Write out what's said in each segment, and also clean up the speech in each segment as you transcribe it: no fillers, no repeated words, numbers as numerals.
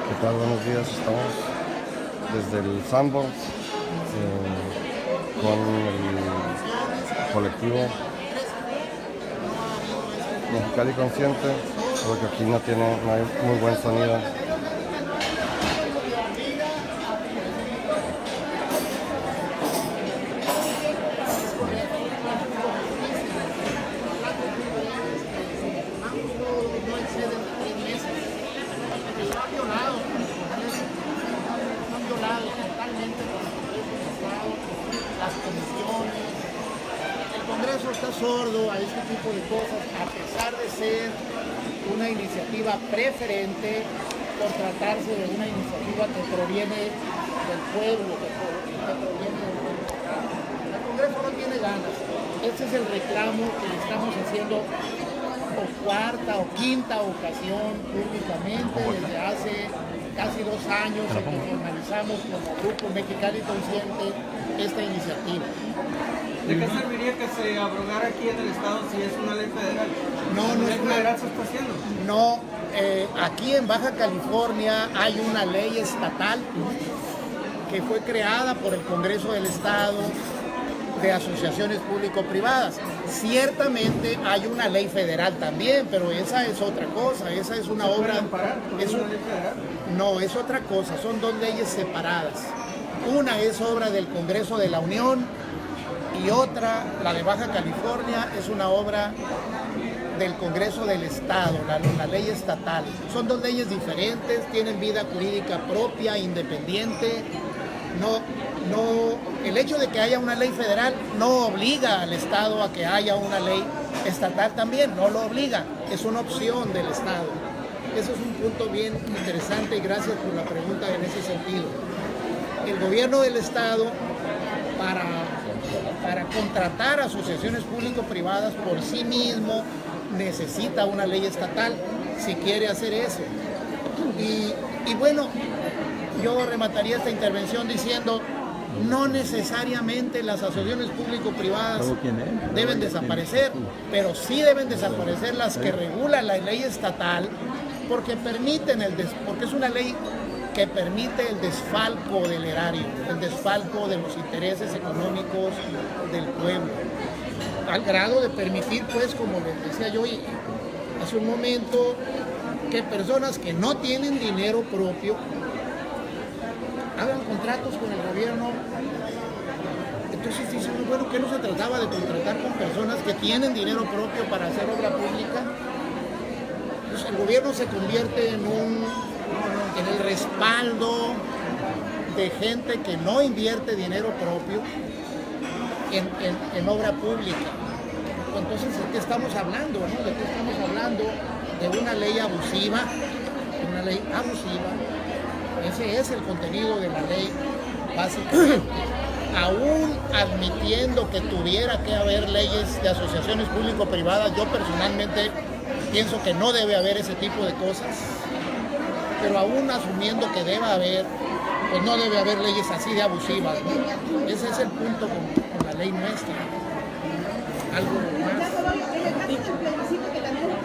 ¿Qué tal? Buenos días, estamos desde el Sandbox con el colectivo Mexicali Consciente, porque aquí no hay muy buen sonido. El Congreso está sordo a este tipo de cosas, a pesar de ser una iniciativa preferente por tratarse de una iniciativa que proviene del pueblo, que proviene del pueblo. El Congreso no tiene ganas. Este es el reclamo que le estamos haciendo por cuarta o quinta ocasión públicamente desde hace casi 2 años en que formalizamos como Grupo Mexicali Consciente esta iniciativa. ¿De qué serviría que se abrogara aquí en el estado si es una ley federal? No, no es una federal se está haciendo. No, aquí en Baja California hay una ley estatal que fue creada por el Congreso del Estado de asociaciones público-privadas. Ciertamente hay una ley federal también, pero esa es otra cosa, esa es una obra... No, es otra cosa, son 2 leyes separadas. Una es obra del Congreso de la Unión y otra, la de Baja California, es una obra del Congreso del Estado, la ley estatal. Son 2 leyes diferentes, tienen vida jurídica propia, independiente. El hecho de que haya una ley federal no obliga al Estado a que haya una ley estatal también, no lo obliga, es una opción del Estado. Eso es un punto bien interesante y gracias por la pregunta en ese sentido. El gobierno del Estado, para contratar asociaciones público-privadas por sí mismo, necesita una ley estatal si quiere hacer eso. Y bueno, yo remataría esta intervención diciendo, no necesariamente las asociaciones público-privadas deben desaparecer, pero sí deben desaparecer las que regulan la ley estatal, porque es una ley que permite el desfalco del erario, el desfalco de los intereses económicos del pueblo, al grado de permitir, pues, como les decía yo hace un momento, que personas que no tienen dinero propio hagan contratos con el gobierno. Entonces dicen, bueno, ¿qué no se trataba de contratar con personas que tienen dinero propio para hacer obra pública? Entonces el gobierno se convierte en el respaldo de gente que no invierte dinero propio en obra pública. Entonces, ¿de qué estamos hablando? ¿No? ¿De qué estamos hablando? De una ley abusiva, Ese es el contenido de la ley, básicamente. Aún admitiendo que tuviera que haber leyes de asociaciones público-privadas, yo personalmente pienso que no debe haber ese tipo de cosas, pero aún asumiendo que deba haber, pues no debe haber leyes así de abusivas, ¿no? Ese es el punto con la ley nuestra. Algo más. Que también es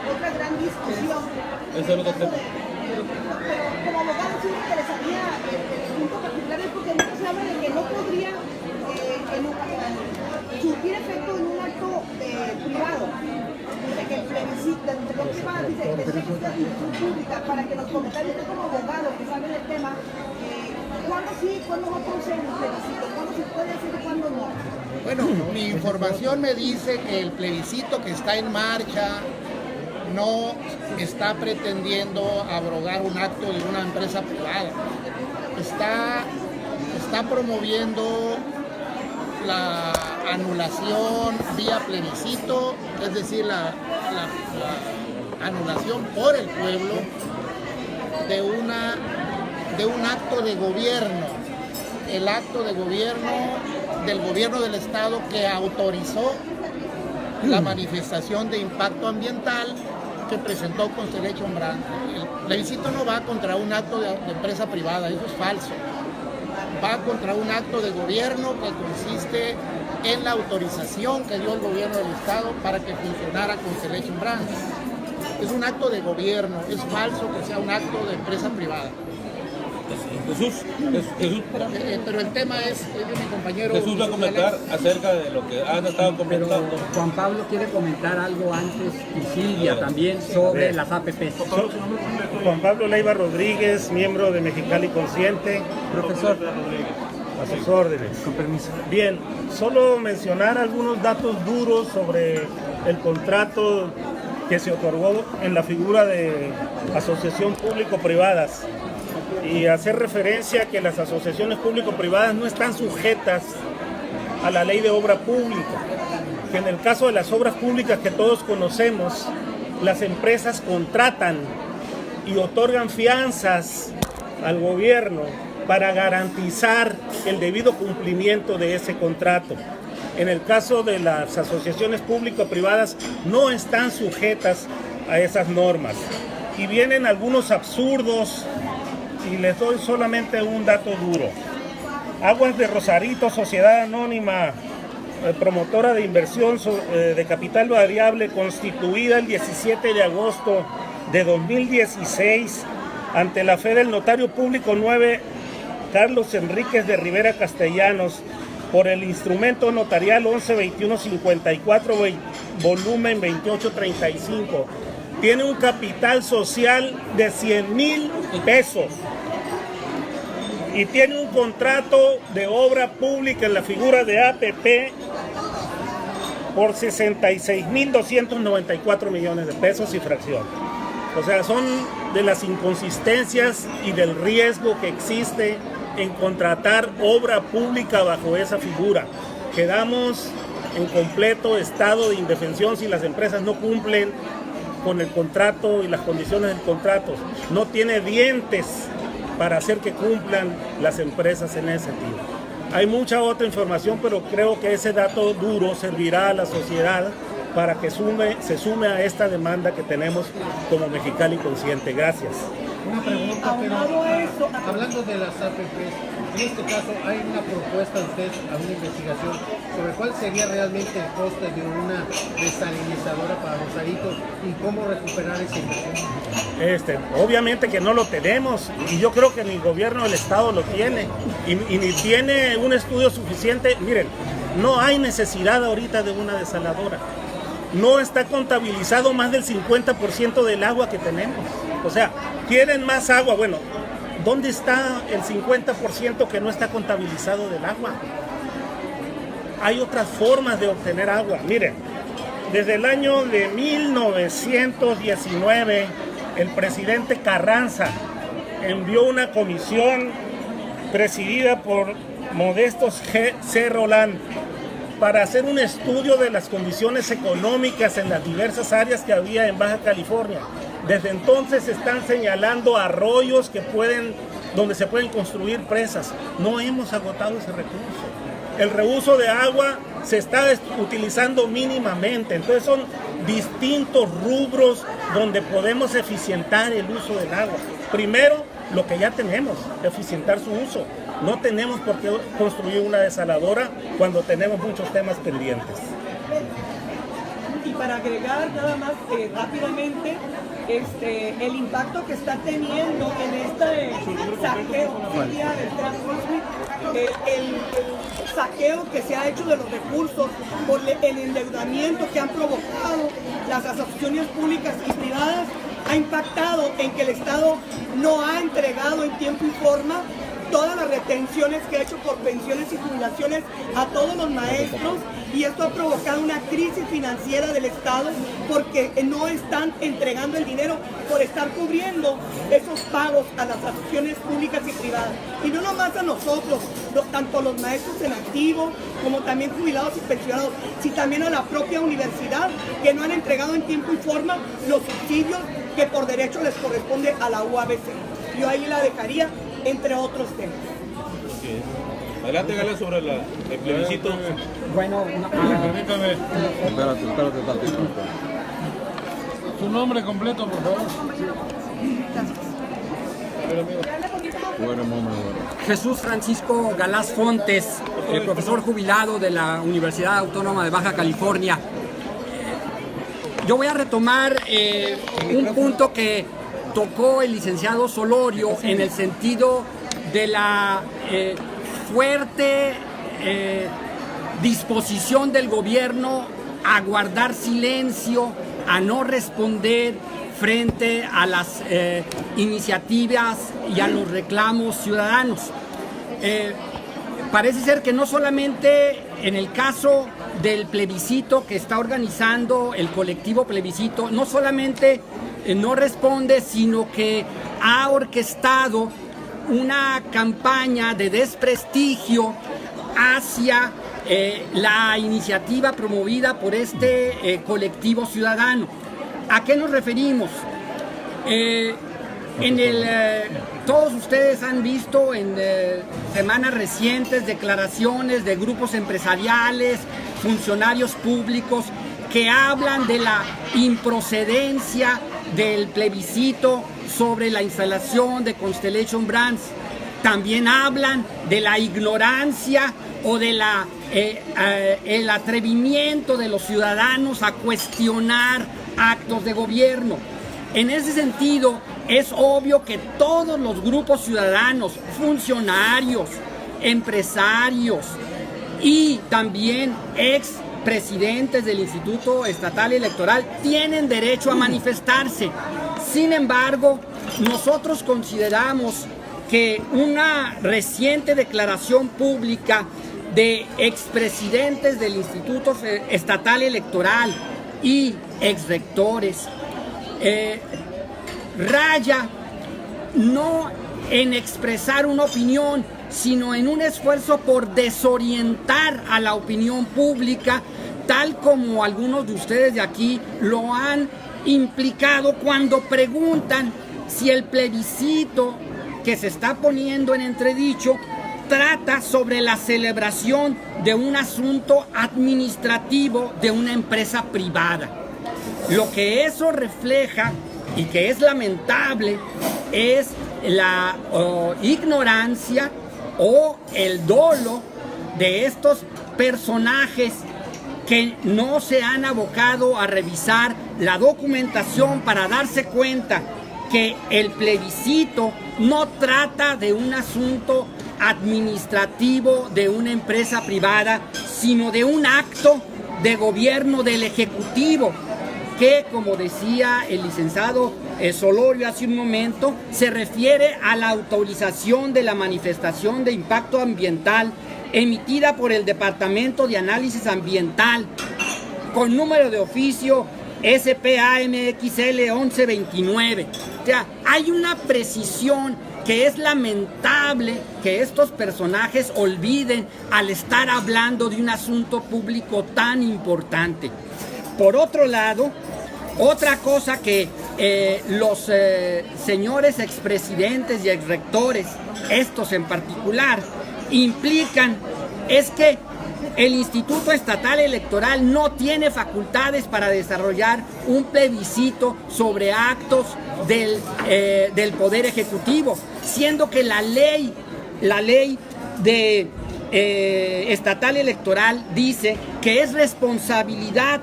otra gran discusión. Eso es lo que tengo. Pero como abogado sí me interesaría el punto particular, porque mucho se habla de que no podría surtir efecto en un acto privado. De que el plebiscito, entre los privados, dice que tiene que ser pública, para que los comentarios usted como abogado que sabe del tema, ¿cuándo sí, cuándo no procede el plebiscito? ¿Cuándo se puede decir y cuándo no? Bueno, mi información me dice que el plebiscito que está en marcha no está pretendiendo abrogar un acto de una empresa privada. Está promoviendo la anulación vía plebiscito, es decir, la anulación por el pueblo de un acto de gobierno, el acto de gobierno del gobierno del Estado que autorizó la manifestación de impacto ambiental que presentó Constellation Brands. El plebiscito no va contra un acto de empresa privada, eso es falso. va contra un acto de gobierno que consiste en la autorización que dio el gobierno del Estado para que funcionara Constellation Brands. Es un acto de gobierno, es falso que sea un acto de empresa privada. Jesús. Pero el tema es de mi compañero. Jesús va a comentar acerca de lo que han estado Pero comentando. Juan Pablo quiere comentar algo antes y Silvia también sobre las APPs. Juan Pablo Leiva Rodríguez, miembro de Mexicali Consciente. Profesor, A sus órdenes. con permiso. Bien, solo mencionar algunos datos duros sobre el contrato que se otorgó en la figura de asociación público-privadas y hacer referencia a que las asociaciones público-privadas no están sujetas a la ley de obra pública, que en el caso de las obras públicas que todos conocemos, las empresas contratan y otorgan fianzas al gobierno para garantizar el debido cumplimiento de ese contrato. En el caso de las asociaciones público-privadas no están sujetas a esas normas. Y vienen algunos absurdos y les doy solamente un dato duro. Aguas de Rosarito, sociedad anónima, promotora de inversión de capital variable, constituida el 17 de agosto de 2016 ante la fe del notario público 9 Carlos Enríquez de Rivera Castellanos, por el instrumento notarial 112154, volumen 2835. Tiene un capital social de 100,000 pesos y tiene un contrato de obra pública en la figura de APP por 66,294 millones de pesos y fracción. O sea, son de las inconsistencias y del riesgo que existe en contratar obra pública bajo esa figura. Quedamos en completo estado de indefensión si las empresas no cumplen con el contrato y las condiciones del contrato. No tiene dientes para hacer que cumplan las empresas en ese sentido. Hay mucha otra información, pero creo que ese dato duro servirá a la sociedad para que se sume a esta demanda que tenemos como Mexicali Consciente. Gracias. Una pregunta, pero Aunado a eso, hablando de las APPs, en este caso hay una propuesta de ustedes a una investigación sobre cuál sería realmente el coste de una desalinizadora para Rosarito y cómo recuperar esa inversión. Obviamente que no lo tenemos y yo creo que ni el gobierno del estado lo tiene y ni tiene un estudio suficiente. Miren, no hay necesidad ahorita de una desaladora. No está contabilizado más del 50% del agua que tenemos. O sea, quieren más agua. Bueno, ¿dónde está el 50% que no está contabilizado del agua? Hay otras formas de obtener agua. Miren, desde el año de 1919, el presidente Carranza envió una comisión presidida por Modesto C. Roland para hacer un estudio de las condiciones económicas en las diversas áreas que había en Baja California. Desde entonces están señalando arroyos donde se pueden construir presas. No hemos agotado ese recurso. El reuso de agua se está utilizando mínimamente. Entonces son distintos rubros donde podemos eficientar el uso del agua. Primero, lo que ya tenemos, eficientar su uso. No tenemos por qué construir una desaladora cuando tenemos muchos temas pendientes. y para agregar nada más rápidamente, el impacto que está teniendo en este saqueo el saqueo que se ha hecho de los recursos por el endeudamiento que han provocado las asociaciones públicas y privadas, ha impactado en que el Estado no ha entregado en tiempo y forma todas las retenciones que ha hecho por pensiones y jubilaciones a todos los maestros, y esto ha provocado una crisis financiera del Estado porque no están entregando el dinero por estar cubriendo esos pagos a las asociaciones públicas y privadas. Y no nomás a nosotros, tanto los maestros en activo como también jubilados y pensionados, sino también a la propia universidad, que no han entregado en tiempo y forma los subsidios que por derecho les corresponde a la UABC. Yo ahí la dejaría, entre otros temas. Adelante, Gala, sobre el plebiscito. Bueno, Permítame, Espérate tantito. su nombre completo, por favor. Jesús Francisco Galás Fontes, profesor jubilado de la Universidad Autónoma de Baja California. Yo voy a retomar un punto que tocó el licenciado Solorio en el sentido de la fuerte disposición del gobierno a guardar silencio, a no responder frente a las iniciativas y a los reclamos ciudadanos. Parece ser que no solamente en el caso del plebiscito que está organizando el colectivo Plebiscito, no solamente no responde, sino que ha orquestado una campaña de desprestigio hacia la iniciativa promovida por este colectivo ciudadano. ¿A qué nos referimos? Todos ustedes han visto en semanas recientes declaraciones de grupos empresariales, funcionarios públicos que hablan de la improcedencia del plebiscito sobre la instalación de Constellation Brands. También hablan de la ignorancia o de el atrevimiento de los ciudadanos a cuestionar actos de gobierno. En ese sentido, es obvio que todos los grupos ciudadanos, funcionarios, empresarios y también expresidentes del Instituto Estatal Electoral tienen derecho a manifestarse. Sin embargo, nosotros consideramos que una reciente declaración pública de expresidentes del Instituto Estatal Electoral y exrectores raya no en expresar una opinión, sino en un esfuerzo por desorientar a la opinión pública, tal como algunos de ustedes de aquí lo han implicado cuando preguntan si el plebiscito que se está poniendo en entredicho trata sobre la celebración de un asunto administrativo de una empresa privada. Lo que eso refleja y que es lamentable es la ignorancia o el dolo de estos personajes que no se han abocado a revisar la documentación para darse cuenta que el plebiscito no trata de un asunto administrativo de una empresa privada, sino de un acto de gobierno del Ejecutivo, que, como decía el licenciado Solorio hace un momento, se refiere a la autorización de la manifestación de impacto ambiental emitida por el Departamento de Análisis Ambiental con número de oficio SPAMXL 1129. O sea, hay una precisión que es lamentable que estos personajes olviden al estar hablando de un asunto público tan importante. Por otro lado, otra cosa que los señores expresidentes y exrectores, estos en particular, implican es que el Instituto Estatal Electoral no tiene facultades para desarrollar un plebiscito sobre actos del Poder Ejecutivo, siendo que la ley de estatal electoral dice que es responsabilidad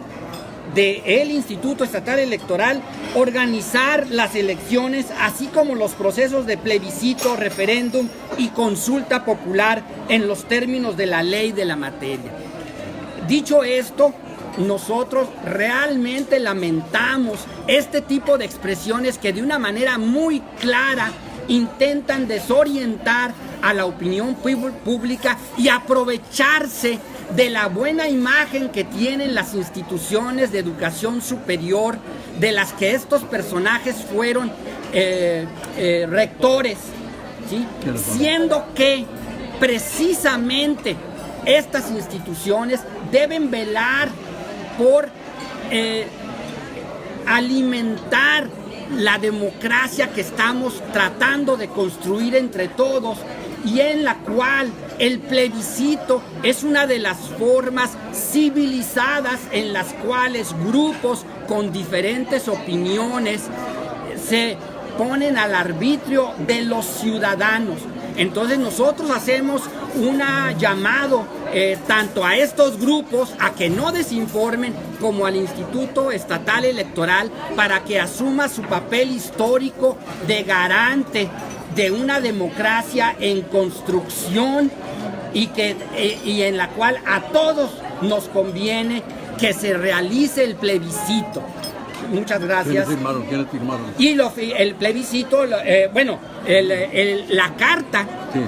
del Instituto Estatal Electoral organizar las elecciones, así como los procesos de plebiscito, referéndum y consulta popular en los términos de la ley de la materia. Dicho esto, nosotros realmente lamentamos este tipo de expresiones que de una manera muy clara intentan desorientar a la opinión pública y aprovecharse de la buena imagen que tienen las instituciones de educación superior, de las que estos personajes fueron rectores, ¿sí? Siendo que precisamente estas instituciones deben velar por alimentar la democracia que estamos tratando de construir entre todos y en la cual el plebiscito es una de las formas civilizadas en las cuales grupos con diferentes opiniones se ponen al arbitrio de los ciudadanos. Entonces nosotros hacemos un llamado tanto a estos grupos a que no desinformen como al Instituto Estatal Electoral para que asuma su papel histórico de garante de una democracia en construcción y en la cual a todos nos conviene que se realice el plebiscito. Muchas gracias. ¿Quiénes firmaron? Y el plebiscito, la carta, Sí,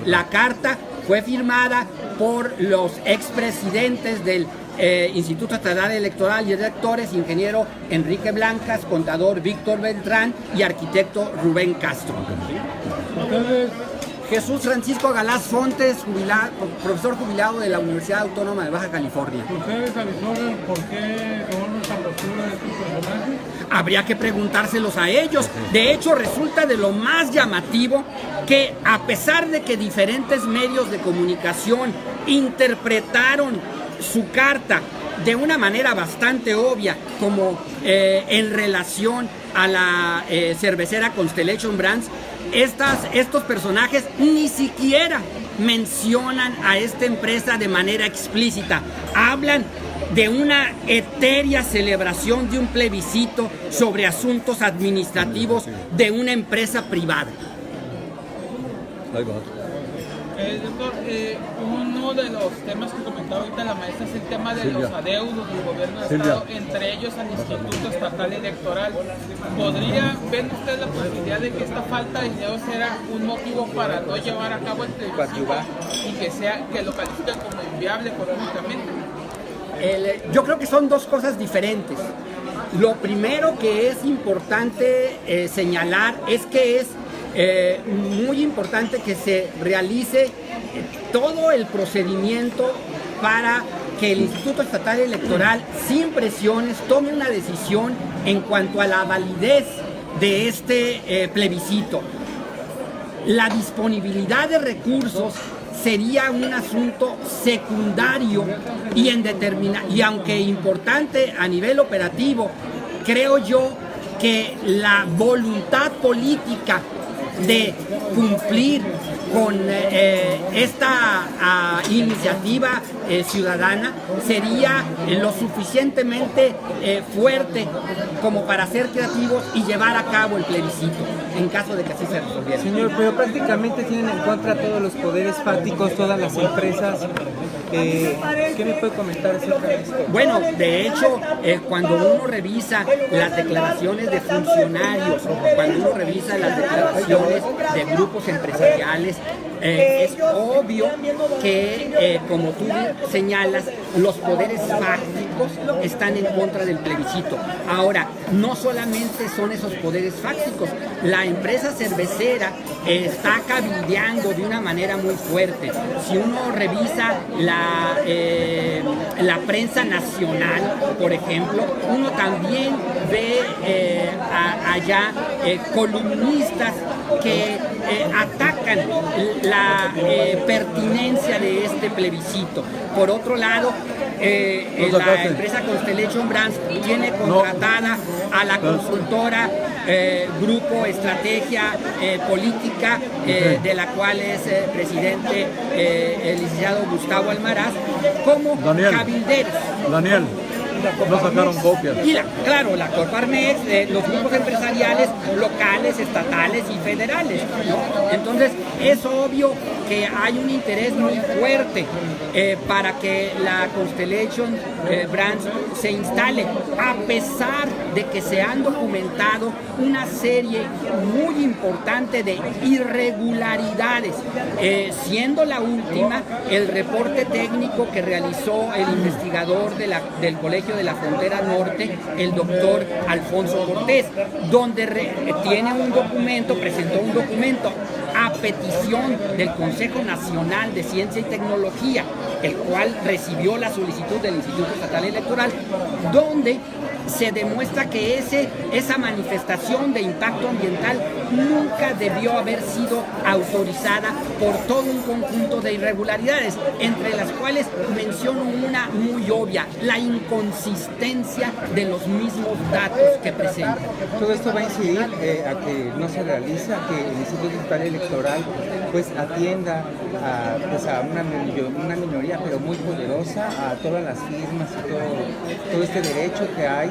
la carta fue firmada por los expresidentes del Instituto Estatal Electoral y Rectores, ingeniero Enrique Blancas, contador Víctor Beltrán y arquitecto Rubén Castro. Jesús Francisco Galás Fontes, profesor jubilado de la Universidad Autónoma de Baja California. ¿Ustedes avisaron por qué tomaron esa postura de estos personajes? Habría que preguntárselos a ellos. De hecho, resulta de lo más llamativo que, a pesar de que diferentes medios de comunicación interpretaron su carta de una manera bastante obvia, como en relación a la cervecera Constellation Brands, estos personajes ni siquiera mencionan a esta empresa de manera explícita. Hablan de una etérea celebración de un plebiscito sobre asuntos administrativos de una empresa privada. Doctor, uno de los temas que comentaba ahorita la maestra es el tema de los adeudos del gobierno del Estado, entre ellos al Instituto Estatal Electoral. ¿Ven usted la posibilidad de que esta falta de dinero sea un motivo para no llevar a cabo el plebiscito y que lo califiquen como inviable económicamente? Yo creo que son dos cosas diferentes. Lo primero que es importante señalar es que es muy importante que se realice todo el procedimiento para que el Instituto Estatal Electoral, sin presiones, tome una decisión en cuanto a la validez de este plebiscito. La disponibilidad de recursos sería un asunto secundario y aunque importante a nivel operativo, creo yo que la voluntad política de cumplir con esta iniciativa ciudadana sería lo suficientemente fuerte como para ser creativos y llevar a cabo el plebiscito en caso de que así se resolviera. Señor, pero prácticamente tienen en contra todos los poderes fácticos, todas las empresas. ¿Qué me puede comentar acerca de esto? Bueno, de hecho, cuando uno revisa las declaraciones de funcionarios, cuando uno revisa las declaraciones de grupos empresariales, es obvio que, como tú señalas, los poderes fácticos están en contra del plebiscito. Ahora, no solamente son esos poderes fácticos, la empresa cervecera está cabildeando de una manera muy fuerte. Si uno revisa la prensa nacional, por ejemplo, uno también ve allá columnistas que atacan la pertinencia de este plebiscito. Por otro lado, la empresa Constellation Brands tiene contratada a la consultora Grupo Estrategia Política, de la cual es presidente el licenciado Gustavo Almaraz, como cabilderos. Daniel, no sacaron copias. Y claro, la Coparmex, los grupos empresariales locales, estatales y federales, ¿no? Entonces, es obvio que hay un interés muy fuerte para que la Constellation Brands se instale, a pesar de que se han documentado una serie muy importante de irregularidades, siendo la última el reporte técnico que realizó el investigador del Colegio de la Frontera Norte, el doctor Alfonso Cortés, donde presentó un documento a petición del Consejo Nacional de Ciencia y Tecnología, el cual recibió la solicitud del Instituto Estatal Electoral, donde se demuestra que esa manifestación de impacto ambiental nunca debió haber sido autorizada por todo un conjunto de irregularidades, entre las cuales menciono una muy obvia: la inconsistencia de los mismos datos que presentan. Todo esto va a incidir a que no se realiza, que el Instituto Estatal Electoral pues atienda a una minoría pero muy poderosa, a todas las firmas y todo este derecho que hay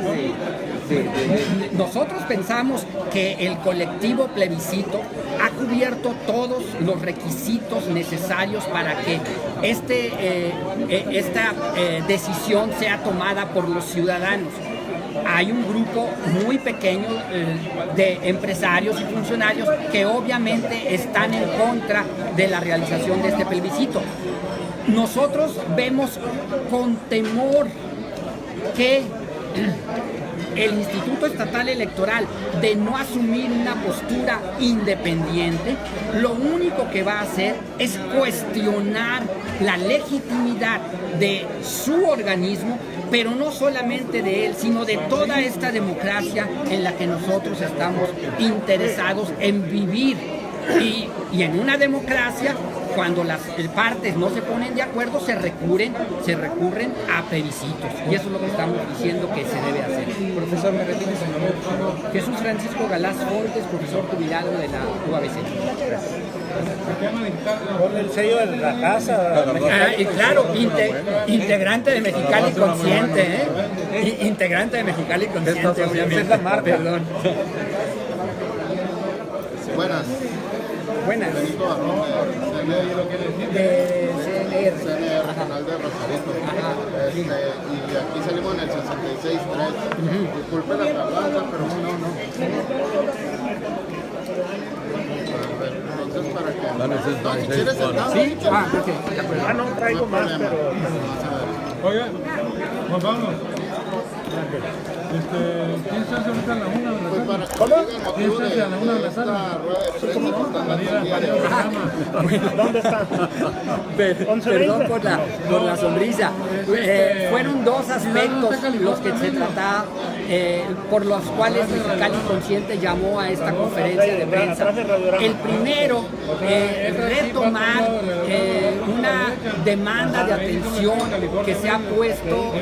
Nosotros pensamos que el colectivo Plebiscito ha cubierto todos los requisitos necesarios para que esta decisión sea tomada por los ciudadanos. Hay un grupo muy pequeño de empresarios y funcionarios que obviamente están en contra de la realización de este plebiscito. Nosotros vemos con temor que el Instituto Estatal Electoral, de no asumir una postura independiente, lo único que va a hacer es cuestionar la legitimidad de su organismo, pero no solamente de él, sino de toda esta democracia en la que nosotros estamos interesados en vivir. Y en una democracia, cuando las partes no se ponen de acuerdo, se recurren a plebiscitos. Y eso es lo que estamos diciendo que se debe hacer. Profesor, ¿me repite su nombre? Jesús Francisco Galaz Fontes, profesor jubilado de la UABC. Con el sello de la casa. Y claro, integrante de Mexicali Consciente, ¿eh? Integrante de Mexicali Consciente, obviamente. Es la marca. Perdón. Buenas. Benito Barrón, de CNR Regional de Rosarito. Y aquí salimos en el 66.3. Disculpe la tardanza, pero no. Entonces, para que... si quieres sentado. ¿Sí? No traigo más, pero... Oiga, pues vamos. ¿Quién se hace ahorita a la 1 de la tarde? ¿Quién se hace a la 1 de la tarde? ¿Dónde está? Perdón por la sonrisa. Fueron dos aspectos los que se trataba, por los cuales Mexicali Consciente llamó a esta conferencia de prensa. El primero, retomar una demanda de atención que se ha puesto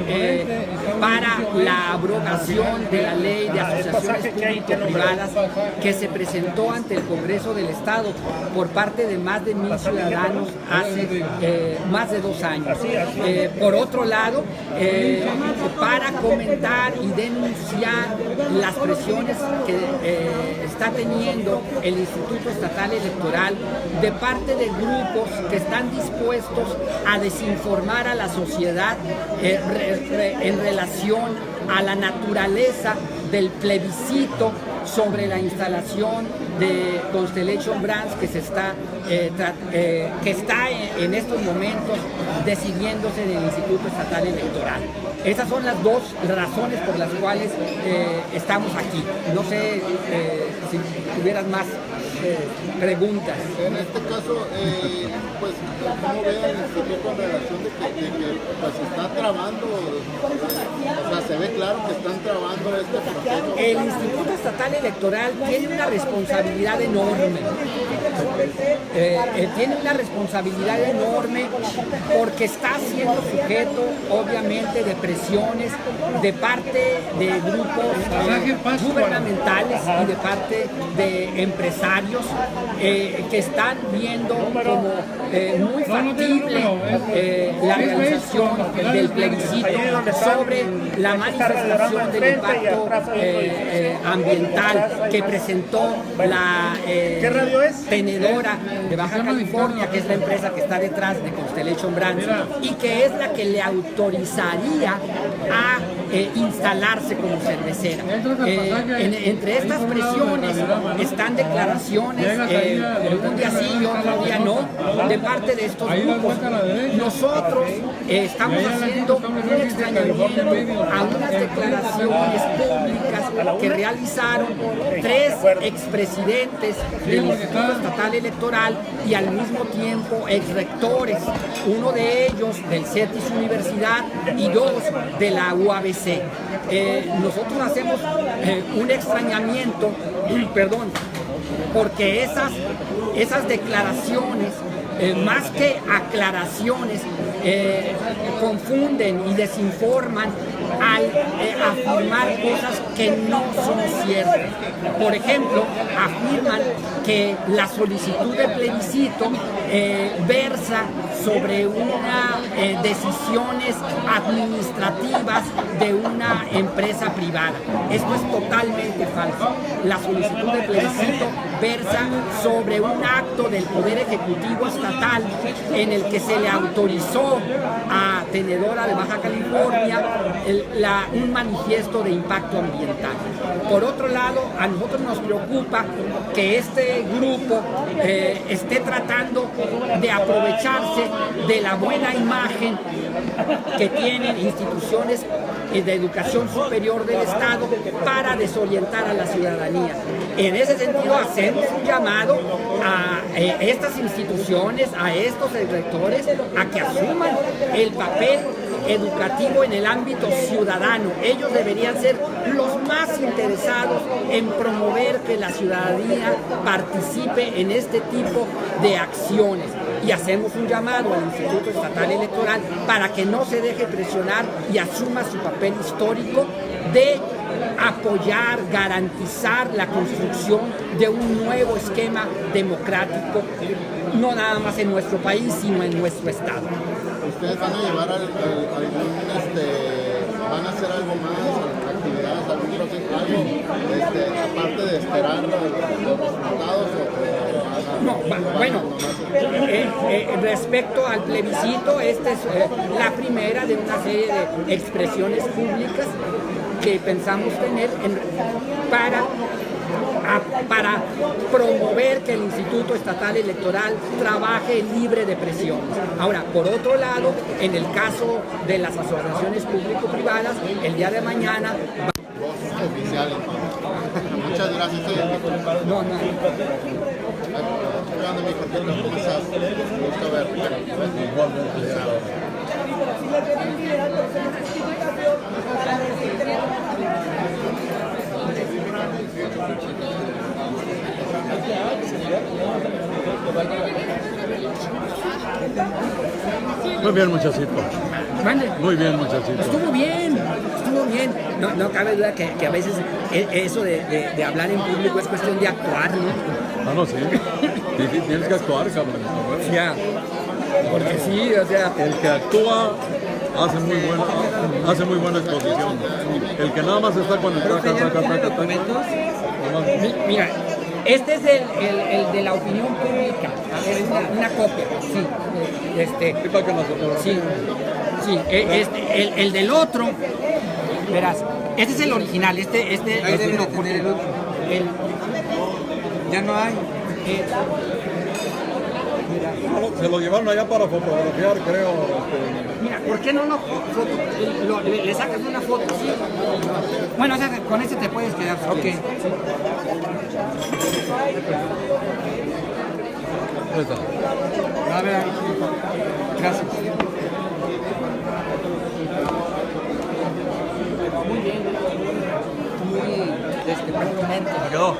para la abrogación de la ley de asociaciones público-privadas que se presentó ante el Congreso del Estado por parte de más de 1,000 ciudadanos hace más de 2 años. Por otro lado, para comentar y denunciar las presiones que está teniendo el Instituto Estatal Electoral de parte de grupos que están dispuestos a desinformar a la sociedad en relación a la naturaleza del plebiscito sobre la instalación de Constellation Brands que está en estos momentos decidiéndose del Instituto Estatal Electoral. Esas son las dos razones por las cuales estamos aquí. No sé si tuvieras más preguntas. En este caso, pues, ¿cómo ve el instituto en relación de que pues está trabando? O sea, se ve claro que están trabando este proceso. El Instituto Estatal Electoral tiene una responsabilidad enorme. Tiene una responsabilidad enorme porque está siendo sujeto, obviamente, de presiones de parte de grupos gubernamentales y de parte de empresarios que están viendo como muy factible la realización del plebiscito sobre la manifestación del impacto ambiental que presentó la tenedora de Baja California, que es la empresa que está detrás de Constellation Brands y que es la que le autorizaría a instalarse como cervecera. Entre estas presiones están declaraciones, un día sí y otro día no, de parte de estos grupos. Nosotros estamos haciendo un extrañamiento a unas declaraciones públicas que realizaron 3 expresidentes del Instituto Estatal Electoral y al mismo tiempo exrectores, uno de ellos del CETIS Universidad y 2 de la UABC. dice, nosotros hacemos un extrañamiento, perdón, porque esas declaraciones, más que aclaraciones, confunden y desinforman al afirmar cosas que no son ciertas. Por ejemplo, afirman que la solicitud de plebiscito versa sobre decisiones administrativas de una empresa privada. Esto es totalmente falso. La solicitud de plebiscito versa sobre un acto del Poder Ejecutivo Estatal en el que se le autorizó a Tenedora de Baja California un manifiesto de impacto ambiental. Por otro lado, a nosotros nos preocupa que este grupo esté tratando de aprovecharse de la buena imagen que tienen instituciones de educación superior del Estado para desorientar a la ciudadanía. En ese sentido, hacemos un llamado a estas instituciones, a estos rectores, a que asuman el papel educativo en el ámbito ciudadano. Ellos deberían ser los más interesados en promover que la ciudadanía participe en este tipo de acciones. Y hacemos un llamado al Instituto Estatal Electoral para que no se deje presionar y asuma su papel histórico de apoyar, garantizar la construcción de un nuevo esquema democrático, no nada más en nuestro país, sino en nuestro estado. ¿Ustedes van a llevar van a hacer algo más, actividades, algún proceso, algo, aparte de esperar los resultados? Respecto al plebiscito, esta es la primera de una serie de expresiones públicas que pensamos tener para promover que el Instituto Estatal Electoral trabaje libre de presiones. Ahora, por otro lado, en el caso de las asociaciones público-privadas, el día de mañana... Oficial, muchas gracias. No. ¿Cómo estás? Gusto verte. Muy bien, muchachito. ¿Mande? Muy bien, muchachito. Estuvo bien. No cabe duda que a veces eso de hablar en público es cuestión de actuar, ¿no? Ah, no, sí. Tienes que actuar, cabrón. Ya. Porque sí, o sea... El que actúa hace muy buena exposición. El que nada más está con el Mira, este es el de la opinión pública. A ver, una copia. Sí. El del otro, verás, este es el original. Este es el otro. Ya no hay. Se lo llevaron allá para fotografiar, creo. Mira, ¿por qué no le sacas una foto? ¿Sí? Bueno, o sea, con ese te puedes quedar. Ok. A ver, gracias. Muy bien. Muy pertinente. Me quedó.